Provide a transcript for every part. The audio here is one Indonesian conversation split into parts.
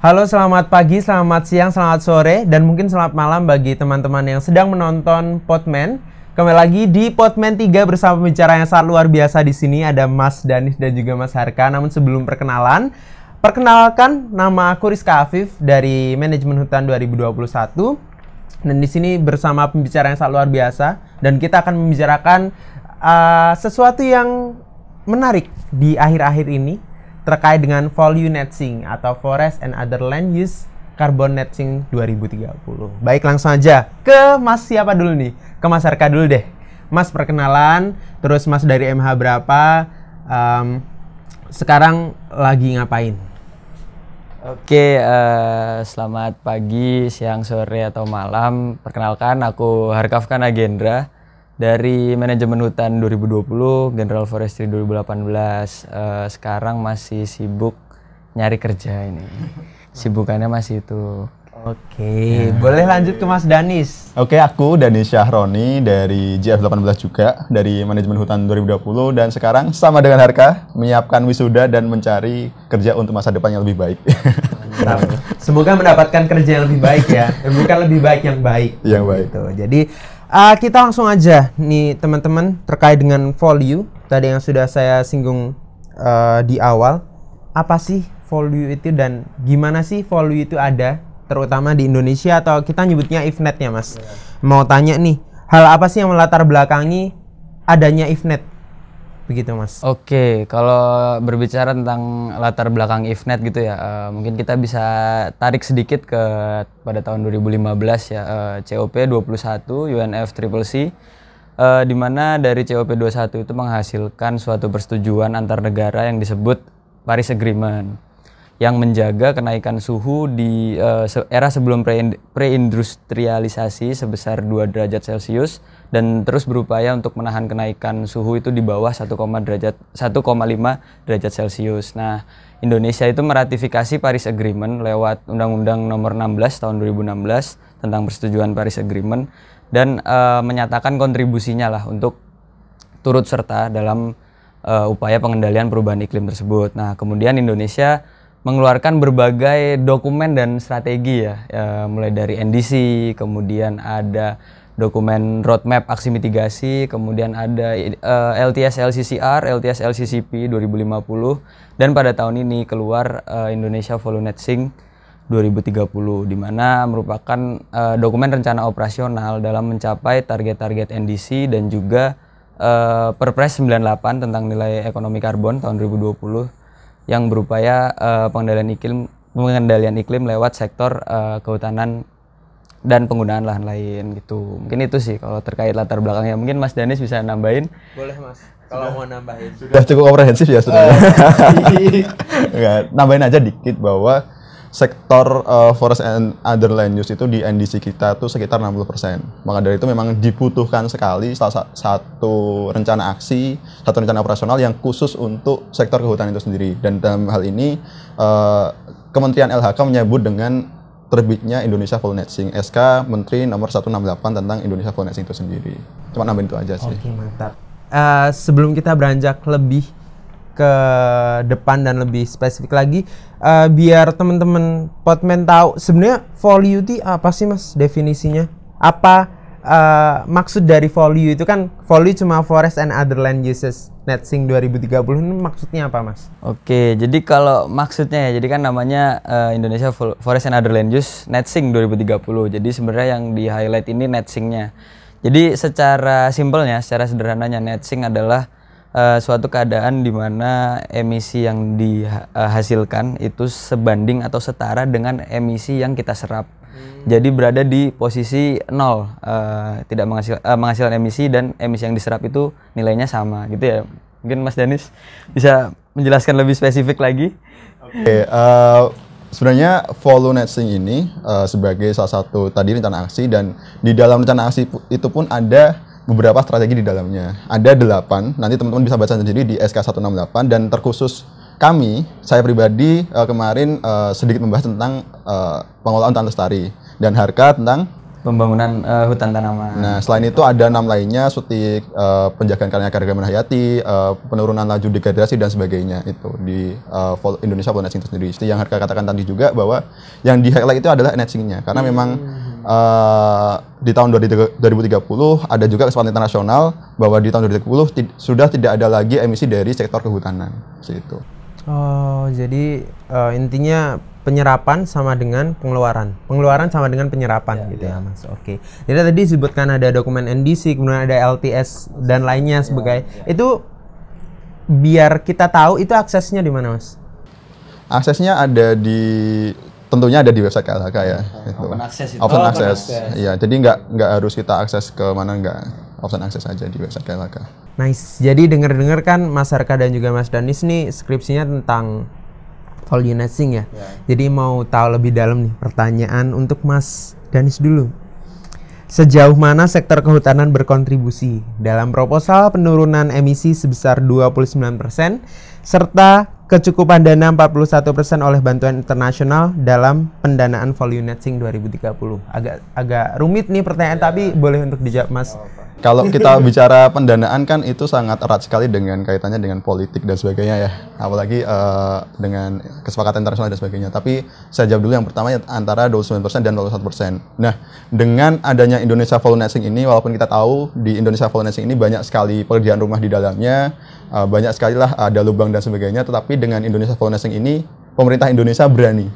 Halo, selamat pagi, selamat siang, selamat sore, dan mungkin selamat malam bagi teman-teman yang sedang menonton Podman. Kembali lagi di Podman 3 bersama pembicara yang sangat luar biasa di sini ada Mas Danis dan juga Mas Harka. Namun sebelum perkenalkan nama aku Rizka Afif dari Manajemen Hutan 2021. Dan di sini bersama pembicara yang sangat luar biasa dan kita akan membicarakan sesuatu yang menarik di akhir-akhir ini terkait dengan Value Net-Sink atau Forest and Other Land Use Carbon Net-Sink 2030. Baik, langsung aja ke Mas siapa dulu nih? Ke Mas Harka dulu deh. Mas perkenalan, terus Mas dari MH berapa? Sekarang lagi ngapain? Oke, selamat pagi, siang, sore, atau malam. Perkenalkan, aku Harkafkan Agendra dari Manajemen Hutan 2020, General Forestry 2018. Sekarang masih sibuk nyari kerja ini. Sibukannya masih itu. Oke, boleh lanjut ke Mas Danis. Oke, aku Danis Syahroni dari GF18 juga, dari Manajemen Hutan 2020, dan sekarang sama dengan Harka, menyiapkan wisuda dan mencari kerja untuk masa depan yang lebih baik. Semoga mendapatkan kerja yang lebih baik ya, bukan lebih baik yang baik. Yang baik. Gitu. Jadi kita langsung aja nih teman-teman terkait dengan value tadi yang sudah saya singgung di awal. Apa sih value itu dan gimana sih value itu ada? Terutama di Indonesia atau kita nyebutnya IFNET ya Mas. Mau tanya nih, hal apa sih yang melatar belakangi adanya IFNET? Begitu Mas. Oke, kalau berbicara tentang latar belakang IFNET gitu ya, mungkin kita bisa tarik sedikit pada tahun 2015 ya, COP 21 UNFCCC, di mana dari COP 21 itu menghasilkan suatu persetujuan antar negara yang disebut Paris Agreement, yang menjaga kenaikan suhu di era sebelum preindustrialisasi sebesar 2 derajat Celcius dan terus berupaya untuk menahan kenaikan suhu itu di bawah 1,5 derajat Celcius. Nah, Indonesia itu meratifikasi Paris Agreement lewat Undang-Undang Nomor 16 tahun 2016 tentang persetujuan Paris Agreement dan menyatakan kontribusinya lah untuk turut serta dalam upaya pengendalian perubahan iklim tersebut. Nah, kemudian Indonesia mengeluarkan berbagai dokumen dan strategi ya, mulai dari NDC, kemudian ada dokumen roadmap aksi mitigasi, kemudian ada LTS LCCR, LTS LCCP 2050, dan pada tahun ini keluar Indonesia Value Net-Sink 2030, di mana merupakan dokumen rencana operasional dalam mencapai target-target NDC dan juga Perpres 98 tentang nilai ekonomi karbon tahun 2020 yang berupaya pengendalian iklim lewat sektor kehutanan dan penggunaan lahan lain gitu. Mungkin itu sih kalau terkait latar belakangnya. Mungkin Mas Danis bisa nambahin. Boleh Mas, kalau mau nambahin. Sudah cukup komprehensif ya sudah. Nambahin aja dikit bahwa sektor forest and other land use itu di NDC kita tuh sekitar 60%. Maka dari itu memang dibutuhkan sekali satu rencana aksi, satu rencana operasional yang khusus untuk sektor kehutanan itu sendiri. Dan dalam hal ini Kementerian LHK menyebut dengan terbitnya Indonesia Value Net-Sink, SK Menteri nomor 168 tentang Indonesia Value Net-Sink itu sendiri. Cuma nambahin itu aja sih. Oke, mantap. Sebelum kita beranjak lebih ke depan dan lebih spesifik lagi, biar teman-teman Podman tahu sebenarnya value itu apa sih Mas definisinya? Apa maksud dari value itu? Kan value cuma Forest and Other Land Uses Net-Sink 2030, ini maksudnya apa Mas? Oke, jadi kalau maksudnya ya, jadi kan namanya Indonesia Forest and Other Land Use Net-Sink 2030. Jadi sebenarnya yang di highlight ini net-sinknya. Jadi secara simpelnya, secara sederhananya net-sink adalah suatu keadaan di mana emisi yang dihasilkan itu sebanding atau setara dengan emisi yang kita serap. Jadi berada di posisi 0, tidak menghasilkan emisi dan emisi yang diserap itu nilainya sama gitu ya. Mungkin Mas Danis bisa menjelaskan lebih spesifik lagi. Oke, sebenarnya Value Net-Sink ini sebagai salah satu tadi rencana aksi, dan di dalam rencana aksi itu pun ada beberapa strategi di dalamnya. Ada 8, nanti teman-teman bisa baca sendiri di SK 168, dan terkhusus saya pribadi kemarin sedikit membahas tentang pengelolaan hutan lestari, dan Harka tentang pembangunan hutan tanaman. Nah, selain itu ada 6 lainnya seperti penjagaan keanekaragaman hayati, penurunan laju degradasi dan sebagainya itu di Indonesia Flow Netching itu sendiri. Seperti yang Harga katakan tadi juga bahwa yang di highlight itu adalah netching-nya karena memang di tahun 2030 ada juga kesepakatan internasional bahwa di tahun 2030 sudah tidak ada lagi emisi dari sektor kehutanan. Seperti itu. Oh, jadi intinya penyerapan sama dengan pengeluaran. Pengeluaran sama dengan penyerapan gitu ya, Mas. Oke. Jadi tadi disebutkan ada dokumen NDC, kemudian ada LTS dan lainnya sebagai itu biar kita tahu itu aksesnya di mana, Mas? Aksesnya ada tentunya ada di website KLHK ya. Open access itu. Open access. Iya, jadi nggak harus kita akses ke mana, open access aja di website KLHK. Nice. Jadi dengar-dengar kan Mas Harka dan juga Mas Danis nih skripsinya tentang value netching ya. Jadi mau tahu lebih dalam nih, pertanyaan untuk Mas Danis dulu. Sejauh mana sektor kehutanan berkontribusi dalam proposal penurunan emisi sebesar 29% serta kecukupan dana 41% oleh bantuan internasional dalam pendanaan value netching 2030? Agak rumit nih pertanyaan, tapi boleh untuk dijawab, Mas. Kalau kita bicara pendanaan kan itu sangat erat sekali dengan kaitannya dengan politik dan sebagainya ya. Apalagi dengan kesepakatan internasional dan sebagainya. Tapi saya jawab dulu yang pertama antara 29% dan 21%. Nah, dengan adanya Indonesia Flow Netching ini, walaupun kita tahu di Indonesia Flow Netching ini banyak sekali pekerjaan rumah di dalamnya, banyak sekali lah ada lubang dan sebagainya, tetapi dengan Indonesia Flow Netching ini, pemerintah Indonesia berani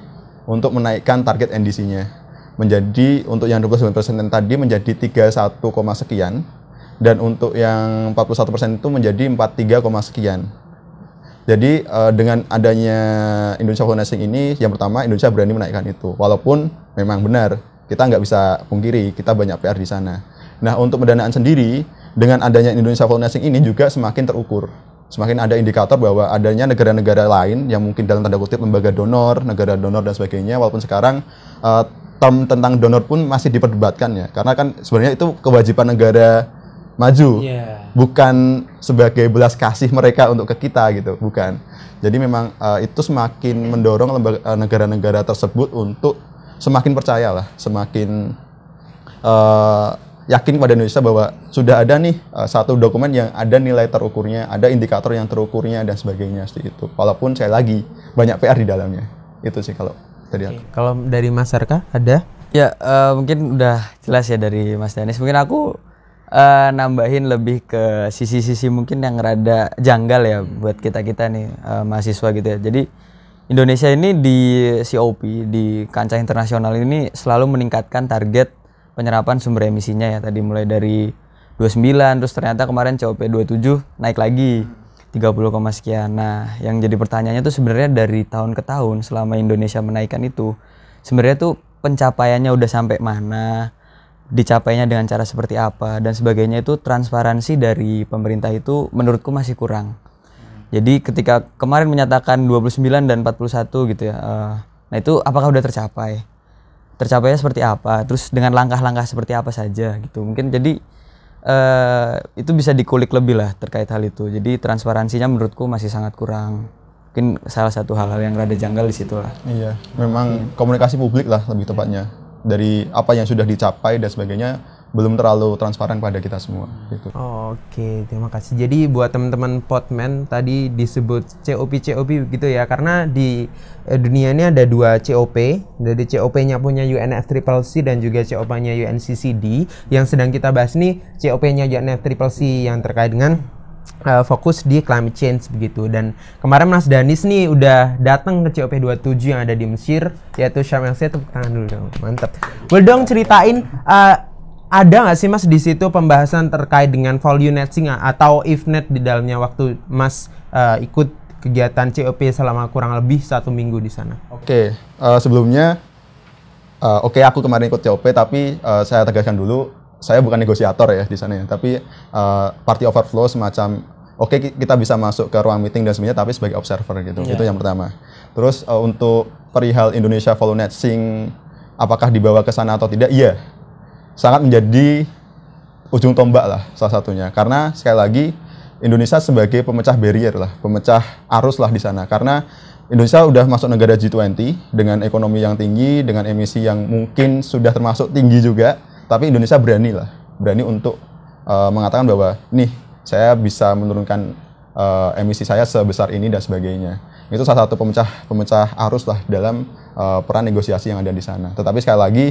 untuk menaikkan target NDC-nya. Menjadi untuk yang 29% tadi menjadi 31, sekian dan untuk yang 41% itu menjadi 43, sekian. Jadi dengan adanya Indonesia Flow Netching ini, yang pertama Indonesia berani menaikkan itu, walaupun memang benar kita nggak bisa pungkiri kita banyak PR di sana. Nah, untuk pendanaan sendiri dengan adanya Indonesia Flow Netching ini juga semakin terukur. Semakin ada indikator bahwa adanya negara-negara lain yang mungkin dalam tanda kutip lembaga donor, negara donor dan sebagainya, walaupun sekarang term tentang donor pun masih diperdebatkan ya, karena kan sebenarnya itu kewajiban negara maju, bukan sebagai belas kasih mereka untuk ke kita gitu, bukan. Jadi memang itu semakin mendorong negara-negara tersebut untuk semakin percaya lah, semakin yakin pada Indonesia bahwa sudah ada nih satu dokumen yang ada nilai terukurnya, ada indikator yang terukurnya dan sebagainya seperti itu. Walaupun saya lagi banyak PR di dalamnya, itu sih kalau dari aku. Kalau dari Mas Harka ada? Ya, mungkin udah jelas ya dari Mas Danis. Mungkin aku nambahin lebih ke sisi-sisi mungkin yang rada janggal ya buat kita-kita nih mahasiswa gitu ya. Jadi Indonesia ini di COP, di kancah internasional ini selalu meningkatkan target penyerapan sumber emisinya ya. Tadi mulai dari 29, terus ternyata kemarin COP 27 naik lagi 30, sekian. Nah, yang jadi pertanyaannya tuh sebenarnya dari tahun ke tahun selama Indonesia menaikkan itu, sebenarnya tuh pencapaiannya udah sampai mana, dicapainya dengan cara seperti apa dan sebagainya, itu transparansi dari pemerintah itu menurutku masih kurang. Jadi ketika kemarin menyatakan 29 dan 41 gitu ya, nah itu apakah udah tercapai? Tercapainya seperti apa? Terus dengan langkah-langkah seperti apa saja gitu. Mungkin jadi itu bisa dikulik lebih lah terkait hal itu. Jadi transparansinya menurutku masih sangat kurang. Mungkin salah satu hal-hal yang rada janggal di situ lah. Iya, memang komunikasi publik lah lebih tepatnya. Dari apa yang sudah dicapai dan sebagainya belum terlalu transparan pada kita semua gitu. Oke, terima kasih. Jadi buat teman-teman Podman tadi disebut COP gitu ya, karena di dunia ini ada 2 COP. Jadi COP-nya punya UNFCCC dan juga COP-nya UNCCD. Yang sedang kita bahas nih COP-nya UNFCCC yang terkait dengan fokus di climate change begitu. Dan kemarin Mas Danis nih udah datang ke COP 27 yang ada di Mesir, yaitu Sharm el Sheikh. Tepuk tangan dulu dong, mantap. Boleh dong ceritain ada nggak sih Mas di situ pembahasan terkait dengan value netching atau IFNET di dalamnya waktu Mas ikut kegiatan COP selama kurang lebih 1 minggu di sana? Oke, sebelumnya aku kemarin ikut COP, tapi saya tegaskan dulu saya bukan negosiator ya di sana ya, tapi party overflow semacam kita bisa masuk ke ruang meeting dan sebagainya, tapi sebagai observer gitu. Itu yang pertama. Terus untuk perihal Indonesia Flow Netching apakah dibawa ke sana atau tidak? Iya. Sangat menjadi ujung tombak lah salah satunya, karena sekali lagi Indonesia sebagai pemecah barrier lah, pemecah arus lah di sana, karena Indonesia udah masuk negara G20 dengan ekonomi yang tinggi, dengan emisi yang mungkin sudah termasuk tinggi juga, tapi Indonesia berani untuk mengatakan bahwa nih saya bisa menurunkan emisi saya sebesar ini dan sebagainya. Itu salah satu pemecah arus lah dalam peran negosiasi yang ada di sana. Tetapi sekali lagi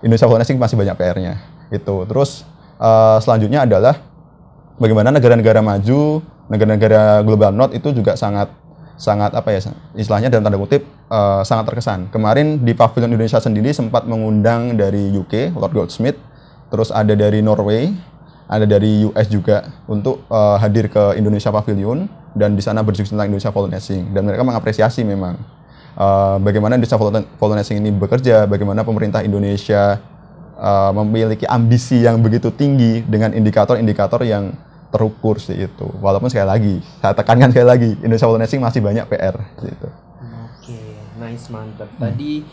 Indonesia Forward masih banyak PR-nya. Itu. Terus selanjutnya adalah bagaimana negara-negara maju, negara-negara global north itu juga sangat apa ya, istilahnya dalam tanda kutip sangat terkesan. Kemarin di Pavilion Indonesia sendiri sempat mengundang dari UK, Lord Goldsmith, terus ada dari Norway, ada dari US juga untuk hadir ke Indonesia Pavilion dan di sana berdiskusi tentang Indonesia Volunteering, dan mereka mengapresiasi memang bagaimana Indonesia Volunteering ini bekerja, bagaimana pemerintah Indonesia memiliki ambisi yang begitu tinggi dengan indikator-indikator yang terukur sih itu. Walaupun sekali lagi, saya tekankan sekali lagi, Indonesia Volunteering masih banyak PR gitu. Oke, nice, mantap. Tadi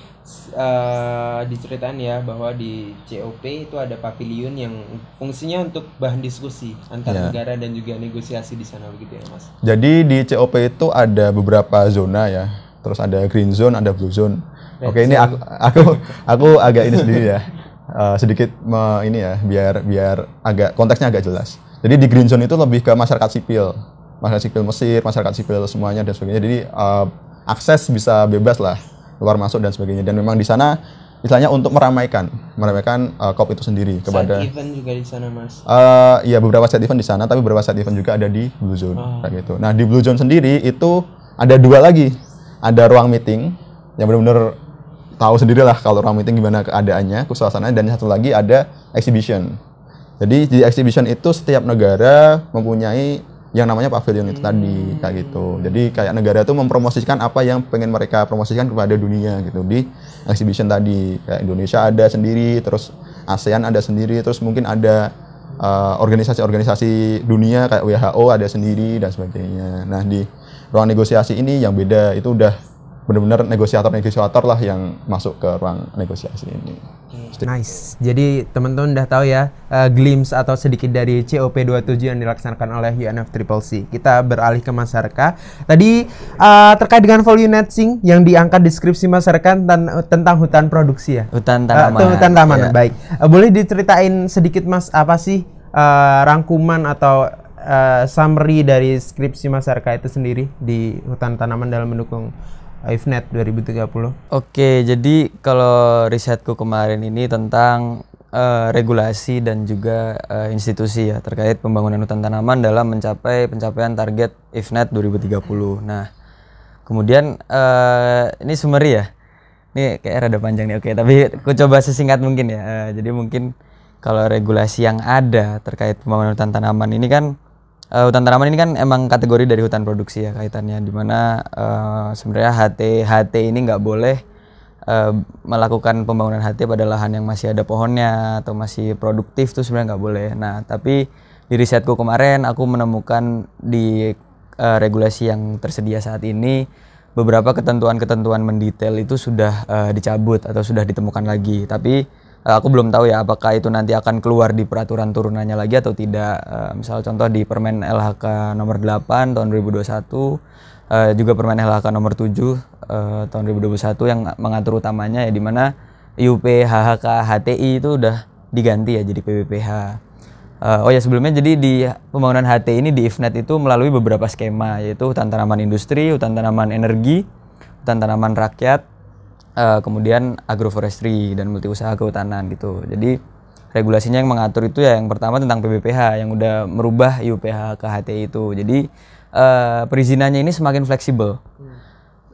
diceritain ya bahwa di COP itu ada pavilion yang fungsinya untuk bahan diskusi antar negara dan juga negosiasi di sana, begitu ya Mas? Jadi di COP itu ada beberapa zona ya. Terus ada green zone, ada blue zone. Oke, ini aku agak ini sendiri ya. Sedikit ini ya, biar agak konteksnya agak jelas. Jadi di green zone itu lebih ke masyarakat sipil Mesir, masyarakat sipil semuanya dan sebagainya. Jadi akses bisa bebas lah, keluar masuk dan sebagainya. Dan memang di sana istilahnya untuk meramaikan COP itu sendiri kepada. Side event juga di sana, Mas. Iya, beberapa side event di sana, tapi beberapa side event juga ada di blue zone kayak gitu. Nah di blue zone sendiri itu ada dua lagi, ada ruang meeting yang benar-benar tahu sendiri lah kalau ruang meeting gimana keadaannya, suasananya, dan satu lagi ada exhibition. Jadi di exhibition itu setiap negara mempunyai yang namanya pavilion itu tadi kayak gitu. Jadi kayak negara itu mempromosikan apa yang pengen mereka promosikan kepada dunia gitu di exhibition tadi. Kayak Indonesia ada sendiri, terus ASEAN ada sendiri, terus mungkin ada organisasi-organisasi dunia kayak WHO ada sendiri dan sebagainya. Nah di ruang negosiasi ini yang beda, itu udah benar-benar negosiator lah yang masuk ke ruang negosiasi ini. Nice. Jadi teman-teman udah tahu ya glimpse atau sedikit dari COP27 yang dilaksanakan oleh UNFCCC. Kita beralih ke Mas Sarka. Tadi terkait dengan volunteering yang diangkat deskripsi Mas Sarka tentang hutan produksi ya. Hutan tanaman. Hutan tanaman. Ya. Baik. Boleh diceritain sedikit Mas apa sih rangkuman atau summary dari skripsi Mas Sarka itu sendiri di hutan tanaman dalam mendukung IFNET 2030. Oke, jadi kalau risetku kemarin ini tentang regulasi dan juga institusi ya terkait pembangunan hutan tanaman dalam mencapai pencapaian target IFNET 2030. Nah, kemudian ini summary ya. Ini kayak rada panjang nih, oke. Tapi aku coba sesingkat mungkin ya. Jadi mungkin kalau regulasi yang ada terkait pembangunan hutan tanaman ini kan hutan tanaman ini kan emang kategori dari hutan produksi ya kaitannya, dimana sebenarnya HT ini nggak boleh melakukan pembangunan HT pada lahan yang masih ada pohonnya atau masih produktif, tuh sebenarnya nggak boleh. Nah tapi di risetku kemarin aku menemukan di regulasi yang tersedia saat ini beberapa ketentuan-ketentuan mendetail itu sudah dicabut atau sudah ditemukan lagi, tapi aku belum tahu ya apakah itu nanti akan keluar di peraturan turunannya lagi atau tidak. Misal contoh di Permen LHK nomor 8 tahun 2021, juga Permen LHK nomor 7 tahun 2021 yang mengatur utamanya ya, di mana IUP HHK HTI itu udah diganti ya jadi PBPH. Oh ya sebelumnya, jadi di pembangunan HT ini di IFNET itu melalui beberapa skema, yaitu hutan tanaman industri, hutan tanaman energi, hutan tanaman rakyat, kemudian agroforestry dan multi usaha kehutanan gitu. Jadi regulasinya yang mengatur itu ya yang pertama tentang PBPH yang udah merubah IUPH ke HTI itu. Jadi perizinannya ini semakin fleksibel.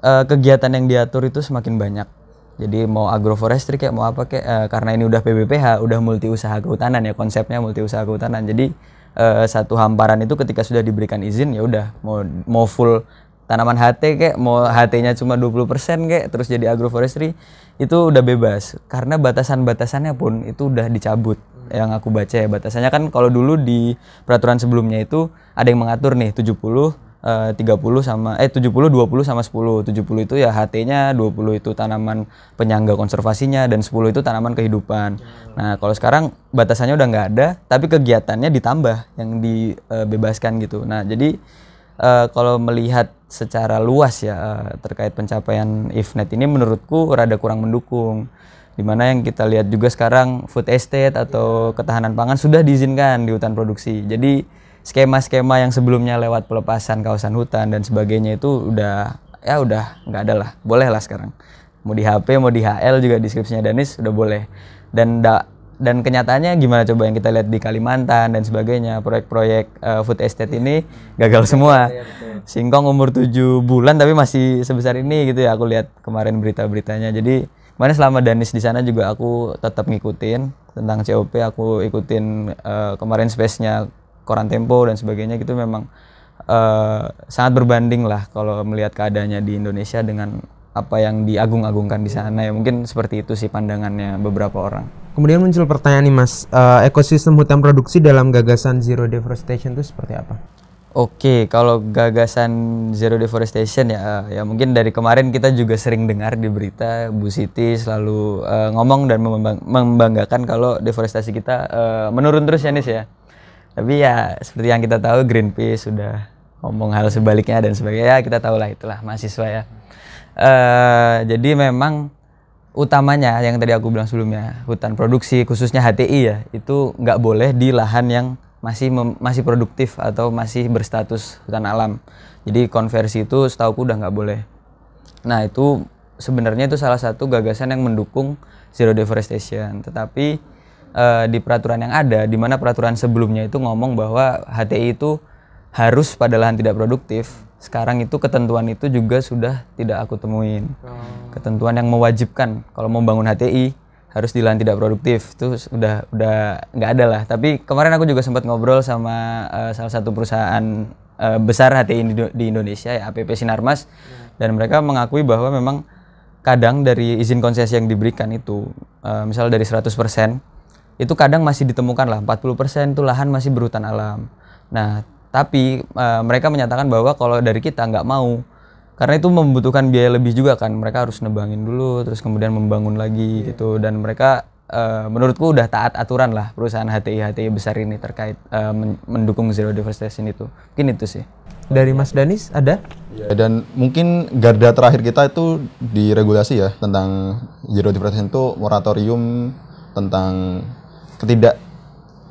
Kegiatan yang diatur itu semakin banyak. Jadi mau agroforestry kayak mau apa kayak karena ini udah PBPH, udah multi usaha kehutanan ya, konsepnya multi usaha kehutanan. Jadi satu hamparan itu ketika sudah diberikan izin ya udah mau full tanaman HT kayak mau HT-nya cuma 20% kayak terus jadi agroforestry itu udah bebas, karena batasan-batasannya pun itu udah dicabut. Yang aku baca ya batasannya kan kalau dulu di peraturan sebelumnya itu ada yang mengatur nih 70 30 sama 70 20 sama 10. 70 itu ya HT-nya, 20 itu tanaman penyangga konservasinya, dan 10 itu tanaman kehidupan. Nah, kalau sekarang batasannya udah nggak ada, tapi kegiatannya ditambah yang dibebaskan gitu. Nah, jadi kalau melihat secara luas ya terkait pencapaian IFNET ini menurutku rada kurang mendukung. Dimana yang kita lihat juga sekarang food estate atau ketahanan pangan sudah diizinkan di hutan produksi. Jadi skema-skema yang sebelumnya lewat pelepasan kawasan hutan dan sebagainya itu udah nggak ada lah, boleh lah sekarang. Mau di HP, mau di HL juga deskripsinya Danis udah boleh. Dan kenyataannya gimana coba yang kita lihat di Kalimantan dan sebagainya, proyek-proyek food estate ini gagal semua. Singkong umur 7 bulan tapi masih sebesar ini gitu ya, aku lihat kemarin berita-beritanya. Jadi kemarin selama Danis di sana juga aku tetap ngikutin tentang COP, aku ikutin kemarin space-nya Koran Tempo dan sebagainya gitu. Memang sangat berbanding lah kalau melihat keadaannya di Indonesia dengan apa yang diagung-agungkan di sana ya. Mungkin seperti itu sih pandangannya beberapa orang. Kemudian muncul pertanyaan nih Mas, ekosistem hutan produksi dalam gagasan Zero Deforestation itu seperti apa? Oke, kalau gagasan Zero Deforestation ya mungkin dari kemarin kita juga sering dengar di berita Bu Siti selalu ngomong dan membanggakan kalau deforestasi kita menurun terus ya Nis ya. Tapi ya seperti yang kita tahu Greenpeace sudah ngomong hal sebaliknya dan sebagainya, ya kita tahu lah, itulah mahasiswa ya. Jadi memang utamanya yang tadi aku bilang sebelumnya, hutan produksi khususnya HTI ya, itu nggak boleh di lahan yang masih produktif atau masih berstatus hutan alam. Jadi konversi itu setauku udah nggak boleh. Nah itu sebenarnya itu salah satu gagasan yang mendukung Zero Deforestation. Tetapi di peraturan yang ada, di mana peraturan sebelumnya itu ngomong bahwa HTI itu harus pada lahan tidak produktif. Sekarang itu ketentuan itu juga sudah tidak aku temuin. Ketentuan yang mewajibkan kalau mau bangun HTI harus di lahan tidak produktif itu udah nggak ada lah. Tapi kemarin aku juga sempat ngobrol sama salah satu perusahaan besar HTI di Indonesia ya, APP Sinarmas, dan mereka mengakui bahwa memang kadang dari izin konsesi yang diberikan itu misal dari 100% itu kadang masih ditemukan lah 40% itu lahan masih berhutan alam. Nah tapi mereka menyatakan bahwa kalau dari kita nggak mau, karena itu membutuhkan biaya lebih juga kan, mereka harus nebangin dulu terus kemudian membangun lagi gitu. Dan mereka menurutku udah taat aturan lah perusahaan HTI besar ini terkait mendukung Zero Deforestation itu. Mungkin itu sih. Dari Mas Danis ada? Ya, dan mungkin garda terakhir kita itu di regulasi ya tentang Zero Deforestation itu moratorium tentang ketidak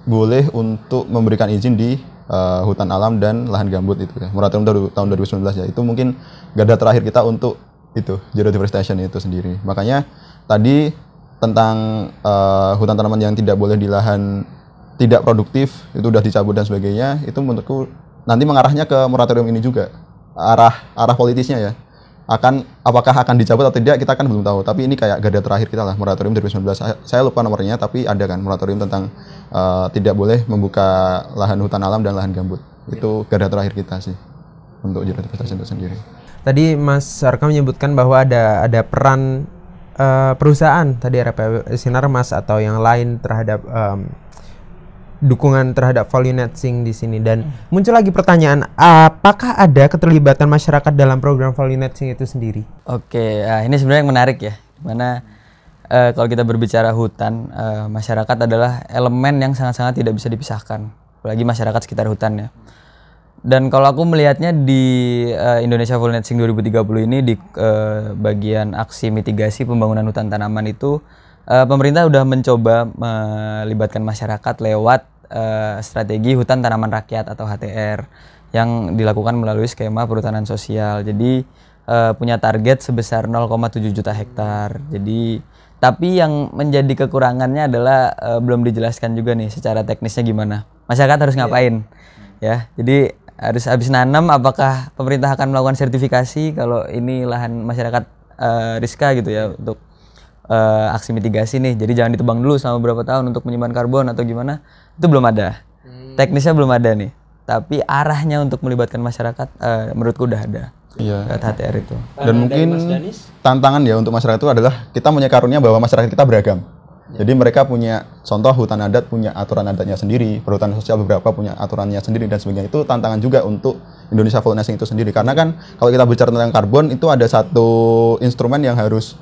boleh untuk memberikan izin di hutan alam dan lahan gambut itu ya. Moratorium tahun 2019 ya. Itu mungkin garda terakhir kita untuk itu Zero Deforestation itu sendiri. Makanya tadi tentang hutan tanaman yang tidak boleh di lahan tidak produktif itu udah dicabut dan sebagainya, itu menurutku nanti mengarahnya ke moratorium ini juga. Arah politisnya ya. Apakah akan dicabut atau tidak kita kan belum tahu, tapi ini kayak garda terakhir kita lah, moratorium 2019. Saya lupa nomornya tapi ada kan moratorium tentang tidak boleh membuka lahan hutan alam dan lahan gambut. Itu garda terakhir kita sih untuk Zero Deforestation itu sendiri. Tadi Mas Arka menyebutkan bahwa ada peran perusahaan tadi RP Sinarmas atau yang lain terhadap dukungan terhadap value netting di sini, dan muncul lagi pertanyaan, apakah ada keterlibatan masyarakat dalam program value netting itu sendiri? Oke, ini sebenarnya yang menarik ya, dimana kalau kita berbicara hutan, masyarakat adalah elemen yang sangat-sangat tidak bisa dipisahkan, apalagi masyarakat sekitar hutan ya. Dan kalau aku melihatnya di Indonesia Value Netting 2030 ini di bagian aksi mitigasi pembangunan hutan tanaman itu, pemerintah sudah mencoba melibatkan masyarakat lewat strategi hutan tanaman rakyat atau HTR yang dilakukan melalui skema perhutanan sosial. Jadi punya target sebesar 0,7 juta hektar. Jadi tapi yang menjadi kekurangannya adalah belum dijelaskan juga nih secara teknisnya gimana. Masyarakat harus ngapain? Ya. Jadi harus habis nanam, apakah pemerintah akan melakukan sertifikasi kalau ini lahan masyarakat Rizka gitu ya untuk aksi mitigasi nih, jadi jangan ditebang dulu selama beberapa tahun untuk menyimpan karbon atau gimana, itu belum ada. Teknisnya belum ada nih, tapi arahnya untuk melibatkan masyarakat menurutku udah ada. Iya. HTR itu. Dan mungkin tantangan ya untuk masyarakat itu adalah kita punya karunia bahwa masyarakat kita beragam. Jadi mereka punya contoh hutan adat punya aturan adatnya sendiri, perhutanan sosial beberapa punya aturannya sendiri dan sebagainya. Itu tantangan juga untuk Indonesia Value Netting itu sendiri. Karena kan kalau kita bicara tentang karbon itu ada satu instrumen yang harus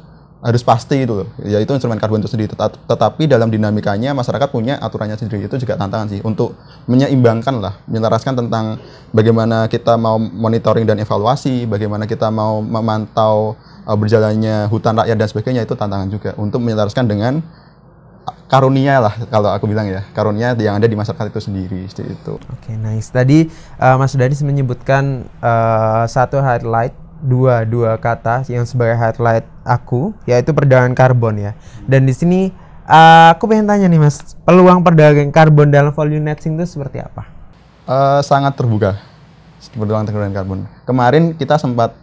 pasti itu loh, yaitu instrumen karbon itu sendiri. Tetapi dalam dinamikanya masyarakat punya aturannya sendiri. Itu juga tantangan sih untuk menyeimbangkan lah, menyelaraskan tentang bagaimana kita mau monitoring dan evaluasi, bagaimana kita mau memantau berjalannya hutan rakyat dan sebagainya itu tantangan juga untuk menyelaraskan dengan karunia lah kalau aku bilang ya, karunia yang ada di masyarakat itu sendiri seperti itu. Oke, nice. Tadi Mas Danis menyebutkan satu highlight, dua kata yang sebagai highlight aku, yaitu perdagangan karbon ya. Dan di sini aku pengen tanya nih Mas, peluang perdagangan karbon dalam value netting itu seperti apa? Sangat terbuka, perdagangan karbon. Kemarin kita sempat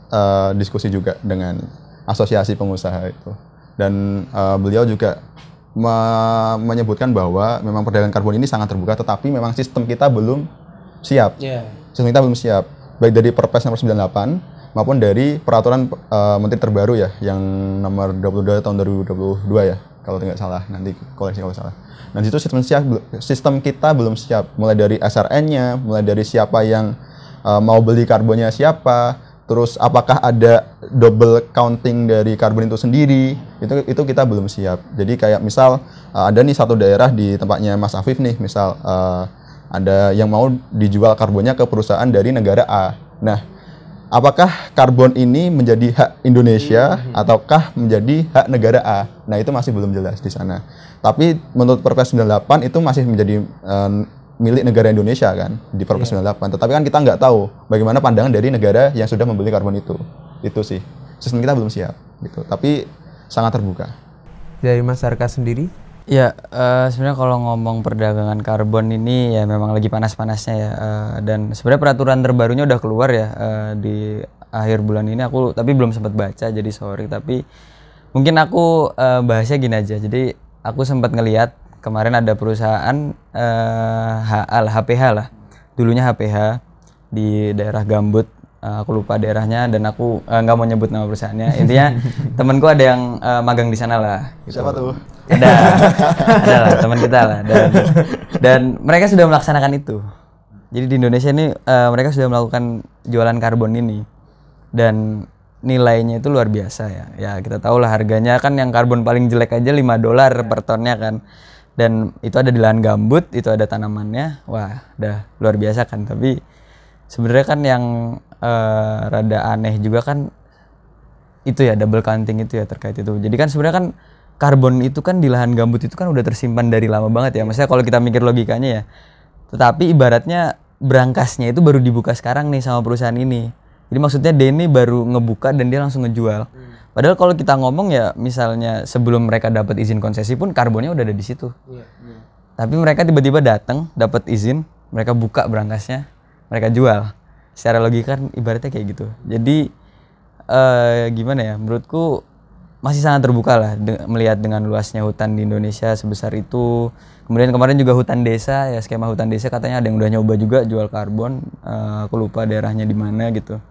diskusi juga dengan asosiasi pengusaha itu, dan beliau juga menyebutkan bahwa memang perdagangan karbon ini sangat terbuka, tetapi memang sistem kita belum siap. Sistem kita belum siap, baik dari Perpres nomor 98 maupun dari peraturan menteri terbaru ya, yang nomor 22 tahun 2022 ya, kalau tidak salah, nanti koreksi kalau salah. Dan itu sistem kita belum siap, mulai dari SRN-nya, mulai dari siapa yang mau beli karbonnya siapa, terus apakah ada double counting dari karbon itu sendiri, itu kita belum siap. Jadi kayak misal ada nih satu daerah di tempatnya Mas Afif nih, misal ada yang mau dijual karbonnya ke perusahaan dari negara A. Nah, apakah karbon ini menjadi hak Indonesia ataukah menjadi hak negara A? Nah, itu masih belum jelas di sana. Tapi menurut Perpres 98 itu masih menjadi milik negara Indonesia kan, di Perpres 98. Tetapi kan kita nggak tahu bagaimana pandangan dari negara yang sudah membeli karbon itu. Itu sih. Sistem kita belum siap gitu. Tapi sangat terbuka. Dari Mas Harka sendiri? Ya, sebenarnya kalau ngomong perdagangan karbon ini ya memang lagi panas-panasnya ya. Dan sebenarnya peraturan terbarunya udah keluar ya di akhir bulan ini. Aku tapi belum sempat baca, jadi sorry. Tapi mungkin aku bahasnya gini aja. Jadi aku sempat ngelihat kemarin ada perusahaan HPH lah, dulunya HPH di daerah Gambut, aku lupa daerahnya dan aku nggak mau nyebut nama perusahaannya. Intinya temanku ada yang magang di sana lah. Gitu. Siapa tuh? Ada lah teman kita lah, dan mereka sudah melaksanakan itu. Jadi di Indonesia ini mereka sudah melakukan jualan karbon ini dan nilainya itu luar biasa ya. Ya kita tahu lah harganya kan yang karbon paling jelek aja $5 per tonnya kan. Dan itu ada di lahan gambut, itu ada tanamannya, wah udah luar biasa kan. Tapi sebenarnya kan yang rada aneh juga kan itu ya, double counting itu ya terkait itu. Jadi kan sebenarnya kan karbon itu kan di lahan gambut itu kan udah tersimpan dari lama banget ya. Maksudnya kalau kita mikir logikanya ya. Tetapi ibaratnya berangkasnya itu baru dibuka sekarang nih sama perusahaan ini. Jadi maksudnya dia ini baru ngebuka dan dia langsung ngejual. Padahal kalau kita ngomong ya misalnya sebelum mereka dapat izin konsesi pun karbonnya udah ada di situ. Tapi mereka tiba-tiba datang, dapat izin, mereka buka berangkasnya, mereka jual. Secara logika kan ibaratnya kayak gitu. Jadi gimana ya? Menurutku masih sangat terbuka lah melihat dengan luasnya hutan di Indonesia sebesar itu. Kemudian kemarin juga hutan desa ya, skema hutan desa katanya ada yang udah nyoba juga jual karbon. Aku lupa daerahnya di mana gitu.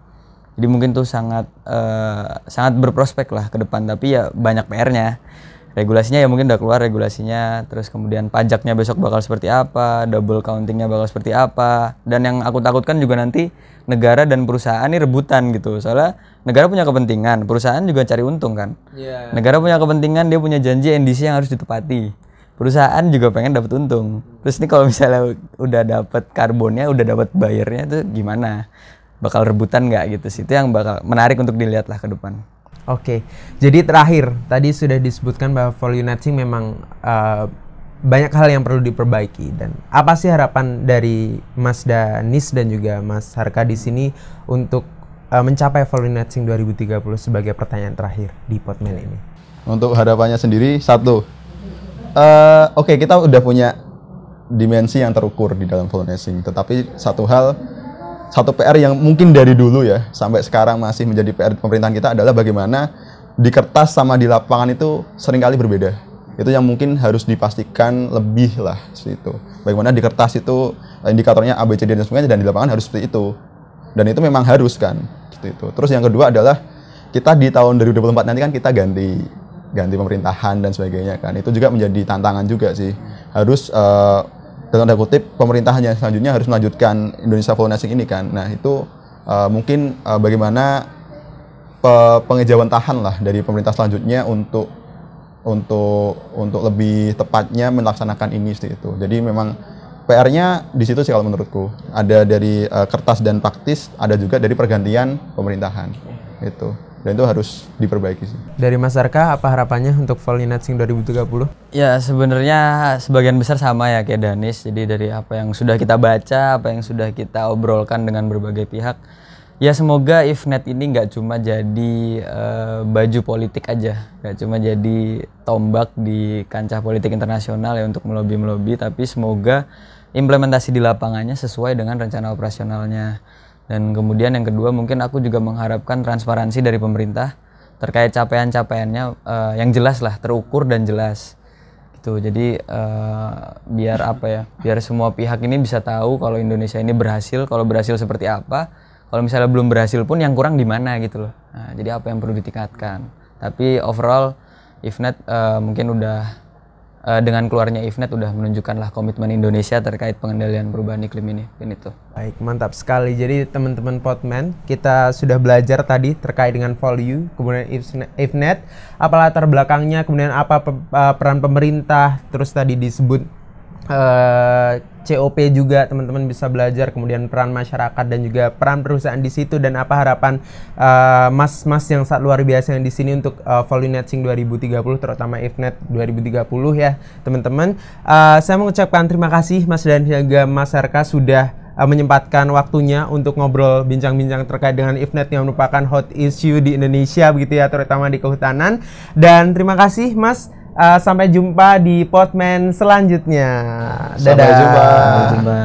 Jadi mungkin tuh sangat berprospek lah ke depan, tapi ya banyak PR-nya. Regulasinya ya mungkin udah keluar regulasinya, terus kemudian pajaknya besok bakal seperti apa, double countingnya bakal seperti apa. Dan yang aku takutkan juga nanti negara dan perusahaan ini rebutan gitu. Soalnya negara punya kepentingan, perusahaan juga cari untung kan. Negara punya kepentingan, dia punya janji NDC yang harus ditepati. Perusahaan juga pengen dapat untung. Terus ini kalau misalnya udah dapat karbonnya, udah dapat bayarnya itu gimana? Bakal rebutan nggak gitu sih, itu yang bakal menarik untuk dilihat lah ke depan. Oke, jadi terakhir tadi sudah disebutkan bahwa value netting memang banyak hal yang perlu diperbaiki, dan apa sih harapan dari Mas Danis dan juga Mas Harka di sini untuk mencapai value netting 2030 sebagai pertanyaan terakhir di Podman ini? Untuk harapannya sendiri satu, oke, kita udah punya dimensi yang terukur di dalam value netting, tetapi satu PR yang mungkin dari dulu ya sampai sekarang masih menjadi PR pemerintahan kita adalah bagaimana di kertas sama di lapangan itu seringkali berbeda. Itu yang mungkin harus dipastikan lebih lah itu. Bagaimana di kertas itu indikatornya A, B, C, D dan sebagainya, dan di lapangan harus seperti itu. Dan itu memang harus kan. Itu. Terus yang kedua adalah kita di tahun 2024 nanti kan kita ganti pemerintahan dan sebagainya kan. Itu juga menjadi tantangan juga sih. Harus dalam tanda kutip pemerintahan yang selanjutnya harus melanjutkan Indonesia Value Netting ini kan. Nah itu mungkin bagaimana pengejauhan tahan lah dari pemerintah selanjutnya untuk lebih tepatnya melaksanakan ini seperti itu. Jadi memang PR-nya di situ sih kalau menurutku. Ada dari kertas dan praktis, ada juga dari pergantian pemerintahan. Itu. dan itu harus diperbaiki sih. Dari Mas Arka, apa harapannya untuk Volunetsing 2030? Ya sebenarnya sebagian besar sama ya kayak Danis. Jadi dari apa yang sudah kita baca, apa yang sudah kita obrolkan dengan berbagai pihak, ya semoga IFNET ini nggak cuma jadi baju politik aja, nggak cuma jadi tombak di kancah politik internasional ya untuk melobi, tapi semoga implementasi di lapangannya sesuai dengan rencana operasionalnya. Dan kemudian yang kedua mungkin aku juga mengharapkan transparansi dari pemerintah terkait capaian-capaiannya yang jelas lah, terukur dan jelas gitu. Jadi biar apa ya, biar semua pihak ini bisa tahu kalau Indonesia ini berhasil, kalau berhasil seperti apa, kalau misalnya belum berhasil pun yang kurang di mana gitu loh. Nah, jadi apa yang perlu ditingkatkan. Tapi overall IFNET mungkin udah dengan keluarnya IFNET udah menunjukkanlah komitmen Indonesia terkait pengendalian perubahan iklim ini. Itu. Baik, mantap sekali. Jadi teman-teman Podman, kita sudah belajar tadi terkait dengan value, kemudian IFNET, apa latar belakangnya, kemudian apa peran pemerintah, terus tadi disebut COP juga teman-teman bisa belajar, kemudian peran masyarakat dan juga peran perusahaan di situ, dan apa harapan mas-mas yang sangat luar biasa yang di sini untuk Volunetsing 2030 terutama IFNET 2030 ya teman-teman. Saya mengucapkan terima kasih Mas dan juga Mas Arka sudah menyempatkan waktunya untuk ngobrol bincang-bincang terkait dengan IFNET yang merupakan hot issue di Indonesia begitu ya, terutama di kehutanan. Dan terima kasih Mas. Sampai jumpa di Podman selanjutnya. Dadah. Sampai jumpa. Sampai jumpa.